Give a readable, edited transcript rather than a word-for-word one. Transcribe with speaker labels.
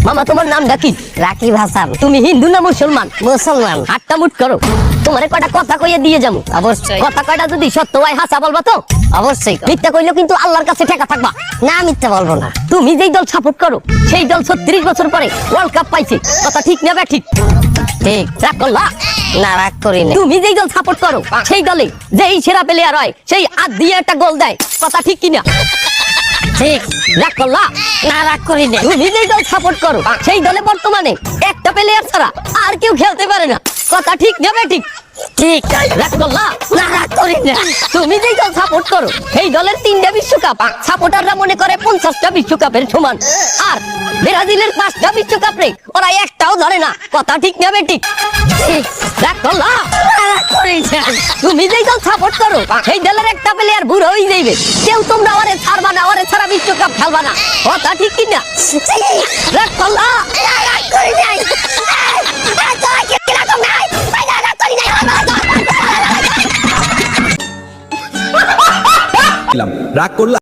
Speaker 1: মামা তোমার নামটা কি?
Speaker 2: রাকিব হাসান।
Speaker 1: তুমি হিন্দু না মুসলমান?
Speaker 2: মুসলমান।
Speaker 1: হাতটা মুট করো, তোমারে কয়টা কথা কইয়া দিয়ে যাবো।
Speaker 2: অবশ্যই।
Speaker 1: কথা কয়টা যদি সত্য হয় হাসা বলবা তো?
Speaker 2: অবশ্যই।
Speaker 1: মিথ্যা কইলেও কিন্তু আল্লাহর কাছে ঠেকা থাকবা।
Speaker 2: না, মিথ্যা বলবো না।
Speaker 1: তুমি যেই দল সাপোর্ট করো সেই দল 36 বছর পরে ওয়ার্ল্ড কাপ পাইছে, কথা ঠিক না ঠিক?
Speaker 2: ঠিক।
Speaker 1: রাগ করলা?
Speaker 2: না, রাগ করি না।
Speaker 1: তুমি যেই দল সাপোর্ট করো সেই দলে যেই সেরা প্লেয়ার হয় সেই হাত দিয়ে একটা গোল দেয়, কথা ঠিক কিনা?
Speaker 2: ঠিক।
Speaker 1: রাগ করলা?
Speaker 2: না, রাগ করি না।
Speaker 1: তুমি যেই দল সাপোর্ট করো সেই দলে বর্তমানে একটা প্লেয়ার ছাড়া আর কেউ খেলতে পারে না, কথা ঠিক না ঠিক?
Speaker 2: ঠিক।
Speaker 1: রাগ করলা?
Speaker 2: না, রাগ করি না।
Speaker 1: তুমি যেই দল সাপোর্ট করো সেই দলের 3টা বিশ্বকাপ সাপোর্টাররা মনে করে 50টা বিশ্বকাপের সমান, আর ব্রাজিলের 5টা বিশ্বকাপে ওরা একটাও ধরে না, কথা ঠিক না ঠিক?
Speaker 2: ঠিক।
Speaker 1: রাগ করলা?
Speaker 2: না, রাগ করি না।
Speaker 1: তুমি যেই দল সাপোর্ট করো সেই দলের একটা প্লেয়ার বুড়ো হয়ে যাইবে, কেউ তোমরা ওরে ছাড়বা না, ওরে ছাড়া বিশ্বকাপ খেলবা না, কথা ঠিক কিনা? রাগ করলা?
Speaker 2: না, রাগ করি নাই। তোমাকে কিরকম নাই? না, রাগ করি নাই।
Speaker 3: রাগ করলে